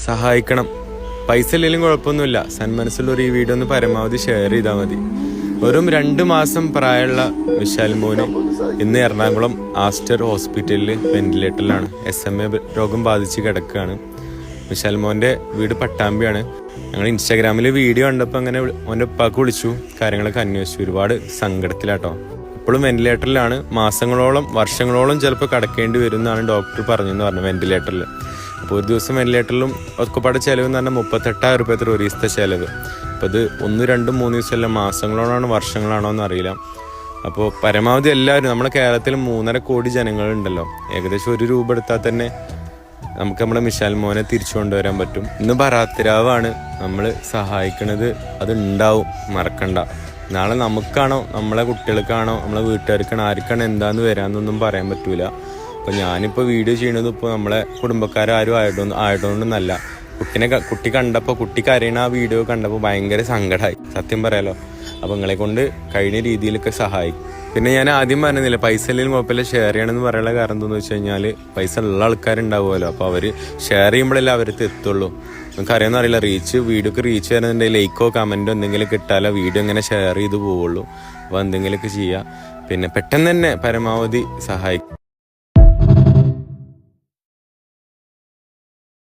സഹായിക്കണം. പൈസ ഇല്ലെങ്കിലും കുഴപ്പമൊന്നുമില്ല. സന്മനസ്സുള്ളൊരു ഈ വീഡിയോ ഒന്ന് പരമാവധി ഷെയർ ചെയ്താൽ മതി. വെറും 2 മാസം പ്രായമുള്ള വിശാൽ മോന് ഇന്ന് എറണാകുളം ആസ്റ്റർ ഹോസ്പിറ്റലിൽ വെന്റിലേറ്ററിലാണ്. SMA രോഗം ബാധിച്ച് കിടക്കുകയാണ്. വിശാൽ മോൻ്റെ വീട് പട്ടാമ്പിയാണ്. ഞങ്ങൾ ഇൻസ്റ്റാഗ്രാമിൽ വീഡിയോ കണ്ടപ്പോൾ അങ്ങനെ മോൻ്റെ ഉപ്പാക്ക് വിളിച്ചു, കാര്യങ്ങളൊക്കെ അന്വേഷിച്ചു. ഒരുപാട് സങ്കടത്തിലാട്ടോ. ഇപ്പോഴും വെന്റിലേറ്ററിലാണ്. മാസങ്ങളോളം വർഷങ്ങളോളം ചിലപ്പോൾ കിടക്കേണ്ടി വരും എന്നാണ് ഡോക്ടർ പറഞ്ഞെന്ന് പറഞ്ഞു വെന്റിലേറ്ററിൽ. അപ്പോൾ ഒരു ദിവസം വെന്റിലേറ്ററിലും ഒക്കെപ്പാട് ചിലവ് എന്ന് പറഞ്ഞാൽ 38,000 രൂപ ഒരു ദിവസത്തെ ചിലവ്. അപ്പോൾ ഇത് 1, 2, 3 ദിവസമല്ല, മാസങ്ങളോടാണോ വർഷങ്ങളാണോ എന്നറിയില്ല. അപ്പോൾ പരമാവധി എല്ലാവരും, നമ്മുടെ കേരളത്തിൽ 3.5 കോടി ജനങ്ങളുണ്ടല്ലോ, ഏകദേശം 1 രൂപ എടുത്താൽ തന്നെ നമുക്ക് നമ്മുടെ വിശാൽ മോനെ തിരിച്ചു കൊണ്ടുവരാൻ പറ്റും. ഇന്ന് ബറാത്തിരാവാണ്. നമ്മൾ സഹായിക്കണത് അത് ഉണ്ടാവും, മറക്കണ്ട. നാളെ നമുക്കാണോ നമ്മളെ കുട്ടികൾക്കാണോ നമ്മളെ വീട്ടുകാർക്കാണോ ആർക്കാണോ എന്താന്ന് വരാമെന്നൊന്നും പറയാൻ പറ്റൂല. അപ്പോൾ ഞാനിപ്പോൾ വീഡിയോ ചെയ്യണത് ഇപ്പോൾ നമ്മളെ കുടുംബക്കാരും ആയതുകൊണ്ടൊന്നല്ല. കുട്ടി കണ്ടപ്പോൾ, കുട്ടി കരയണ ആ വീഡിയോ കണ്ടപ്പോൾ ഭയങ്കര സങ്കടമായി, സത്യം പറയാലോ. അപ്പോൾ നിങ്ങളെ കൊണ്ട് കഴിഞ്ഞ രീതിയിലൊക്കെ സഹായിക്കും. പിന്നെ ഞാൻ ആദ്യം പറഞ്ഞില്ല, പൈസ ഇല്ലെങ്കിലും കുഴപ്പമില്ല ഷെയർ ചെയ്യണമെന്ന് പറയാനുള്ള കാരണം എന്താണെന്ന് വെച്ച് കഴിഞ്ഞാൽ, പൈസ ഉള്ള ആൾക്കാരുണ്ടാവുമല്ലോ, അപ്പോൾ അവർ ഷെയർ ചെയ്യുമ്പോഴല്ലേ അവർക്ക് എത്തുള്ളൂ. നമുക്ക് അറിയാമെന്ന് അറിയില്ല, വീഡിയോക്ക് റീച്ച് ചെയ്യുന്നുണ്ടെങ്കിൽ ലൈക്കോ കമൻറ്റോ എന്തെങ്കിലും കിട്ടാലോ വീഡിയോ ഇങ്ങനെ ഷെയർ ചെയ്ത് പോവുള്ളൂ. അപ്പോൾ എന്തെങ്കിലുമൊക്കെ ചെയ്യുക. പിന്നെ പെട്ടെന്ന് തന്നെ പരമാവധി സഹായിക്കും.